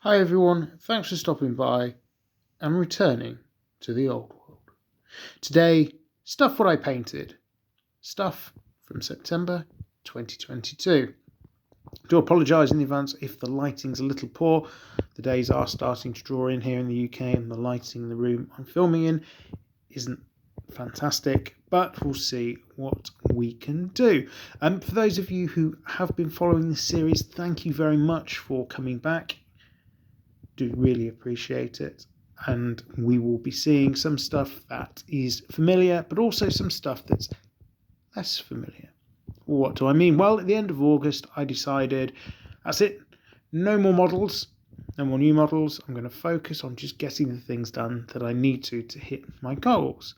Hi everyone, thanks for stopping by and returning to the old world. Today, stuff what I painted. Stuff from September 2022. I do apologise in advance if the lighting's a little poor. The days are starting to draw in here in the UK and the lighting in the room I'm filming in isn't fantastic, but we'll see what we can do. For those of you who have been following this series, thank you very much for coming back. Do really appreciate it, and we will be seeing some stuff that is familiar but also some stuff that's less familiar. What do I mean? Well, at the end of August I decided that's it, no more models, no more new models. I'm going to focus on just getting the things done that I need to hit my goals.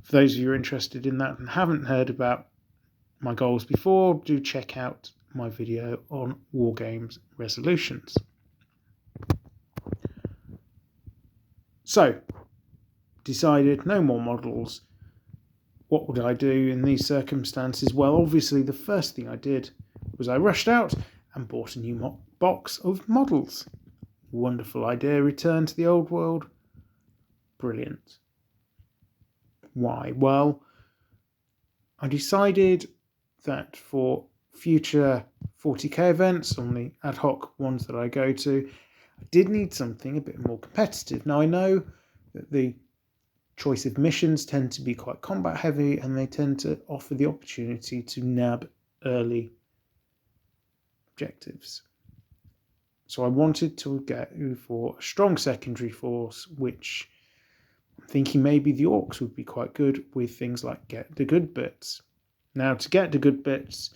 For those of you who are interested in that and haven't heard about my goals before, do check out my video on Wargames resolutions. So, decided no more models. What would I do in these circumstances? Well, obviously the first thing I did was I rushed out and bought a new box of models. Wonderful idea, return to the old world. Brilliant. Why? Well, I decided that for future 40k events, on the ad hoc ones that I go to, I did need something a bit more competitive. Now I know that the choice of missions tend to be quite combat heavy and they tend to offer the opportunity to nab early objectives. So I wanted to go for a strong secondary force, which I'm thinking maybe the orcs would be quite good with things like get the good bits. Now to get the good bits,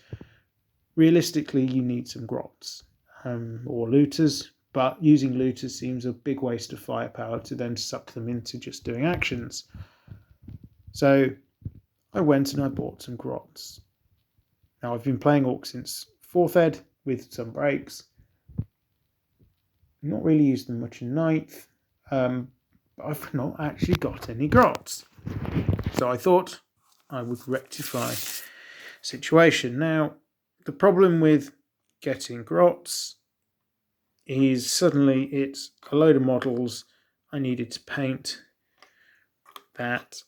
realistically you need some grots or looters, but using looters seems a big waste of firepower to then suck them into just doing actions. So I went and I bought some grots. Now I've been playing orcs since 4th ed with some breaks. Not really used them much in 9th, but I've not actually got any grots. So I thought I would rectify the situation. Now the problem with getting grots is suddenly it's a load of models I needed to paint that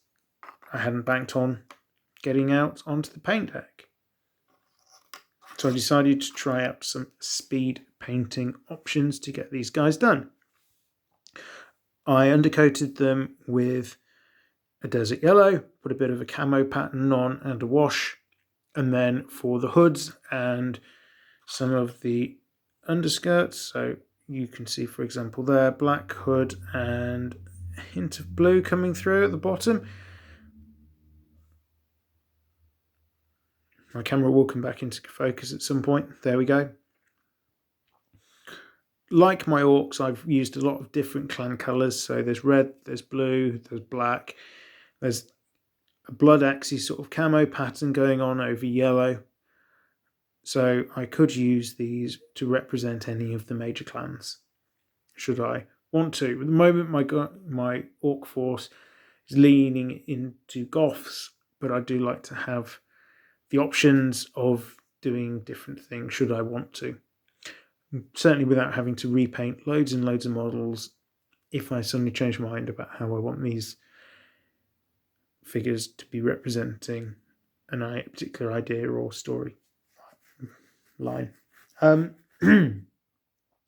I hadn't banked on getting out onto the paint deck. So I decided to try out some speed painting options to get these guys done. I undercoated them with a desert yellow, put a bit of a camo pattern on and a wash, and then for the hoods and some of the underskirts, so you can see, for example, there, black hood and a hint of blue coming through at the bottom. My camera will come back into focus at some point. There we go. Like my orcs, I've used a lot of different clan colours. So there's red, there's blue, there's black. There's a blood axis sort of camo pattern going on over yellow. So I could use these to represent any of the major clans, should I want to. At the moment, my orc force is leaning into goths, but I do like to have the options of doing different things should I want to. Certainly without having to repaint loads and loads of models if I suddenly change my mind about how I want these figures to be representing a particular idea or story line.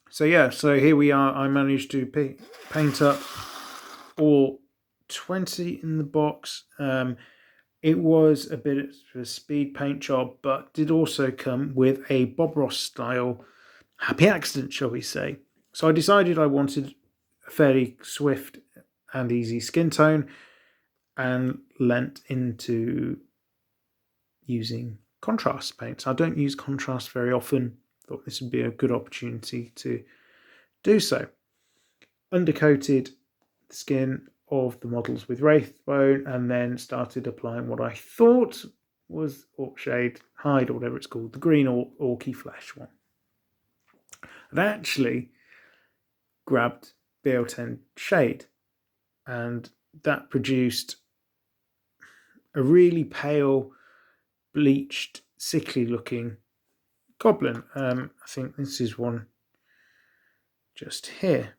So here we are. I managed to paint up all 20 in the box. It was a bit of a speed paint job, but did also come with a Bob Ross style happy accident, shall we say. So I decided I wanted a fairly swift and easy skin tone and lent into using contrast paints. I don't use contrast very often. Thought this would be a good opportunity to do so. Undercoated the skin of the models with Wraithbone and then started applying what I thought was Orcshade Hide or whatever it's called, the green orky flesh one. I'd actually grabbed BL10 Shade and that produced a really pale, bleached, sickly looking goblin. I think this is one just here.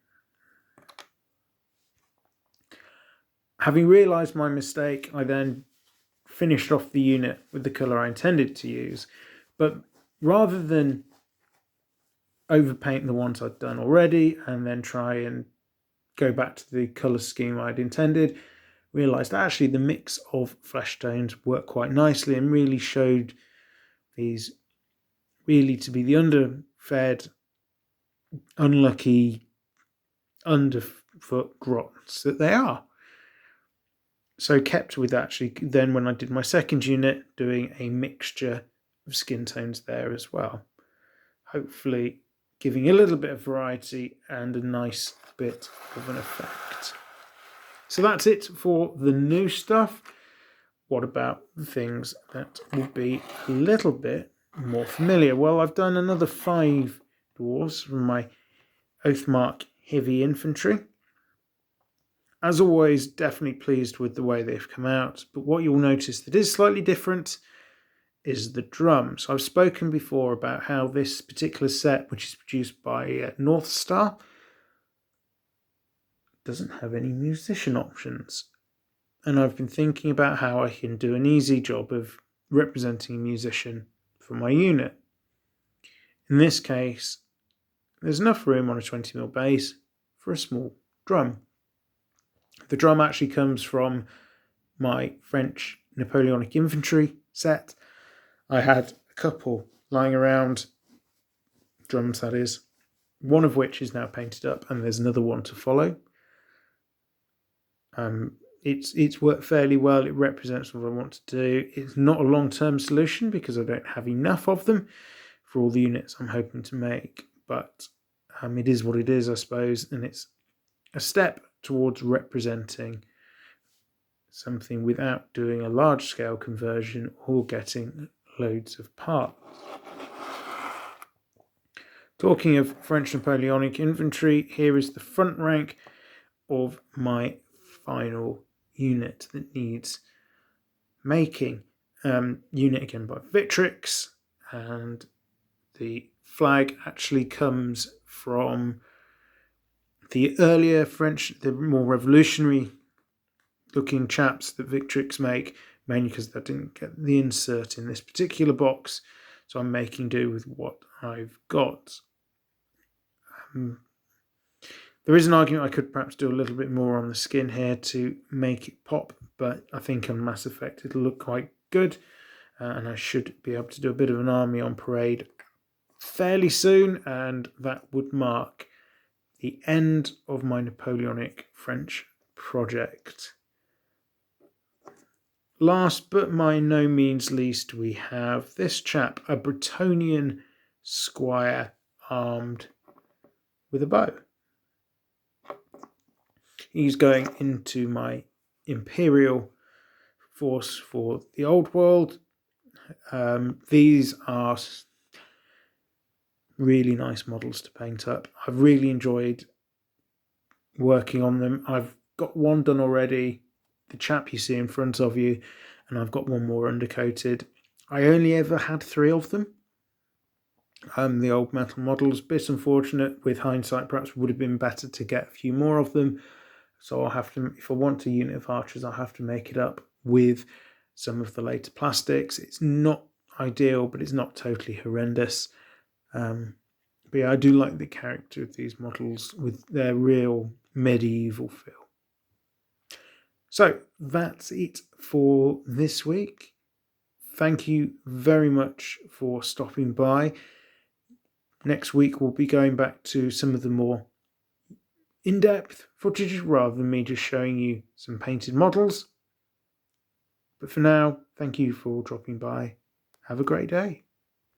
Having realised my mistake, I then finished off the unit with the colour I intended to use, but rather than overpaint the ones I'd done already and then try and go back to the colour scheme I'd intended, realised that actually the mix of flesh tones worked quite nicely and really showed these really to be the underfed, unlucky, underfoot grots that they are. So kept with actually then when I did my second unit, doing a mixture of skin tones there as well. Hopefully giving a little bit of variety and a nice bit of an effect. So that's it for the new stuff. What about the things that will be a little bit more familiar? Well, I've done another 5 dwarves from my Oathmark Heavy Infantry. As always, definitely pleased with the way they've come out, but what you'll notice that is slightly different is the drums. I've spoken before about how this particular set, which is produced by North Star, doesn't have any musician options. And I've been thinking about how I can do an easy job of representing a musician for my unit. In this case, there's enough room on a 20mm base for a small drum. The drum actually comes from my French Napoleonic Infantry set. I had a couple lying around, drums that is, one of which is now painted up and there's another one to follow. It's worked fairly well. It represents what I want to do. It's not a long-term solution because I don't have enough of them for all the units I'm hoping to make, but it is what it is, I suppose, and it's a step towards representing something without doing a large-scale conversion or getting loads of parts. Talking of French Napoleonic Infantry, here is the front rank of my final unit that needs making. Unit again by Victrix, and the flag actually comes from the earlier French, the more revolutionary looking chaps that Victrix make, mainly because they didn't get the insert in this particular box, so I'm making do with what I've got. There is an argument I could perhaps do a little bit more on the skin here to make it pop, but I think on Mass Effect it'll look quite good, and I should be able to do a bit of an army on parade fairly soon, and that would mark the end of my Napoleonic French project. Last but by no means least, we have this chap, a Bretonnian squire armed with a bow. He's going into my Imperial force for the Old World. These are really nice models to paint up. I've really enjoyed working on them. I've got one done already, the chap you see in front of you, and I've got one more undercoated. I only ever had 3 of them. The old metal models, bit unfortunate with hindsight, perhaps would have been better to get a few more of them. So I'll have to, if I want a unit of archers, I'll have to make it up with some of the later plastics. It's not ideal, but it's not totally horrendous. But yeah, I do like the character of these models with their real medieval feel. So that's it for this week. Thank you very much for stopping by. Next week we'll be going back to some of the more in-depth footage rather than me just showing you some painted models. But for now, thank you for dropping by. Have a great day.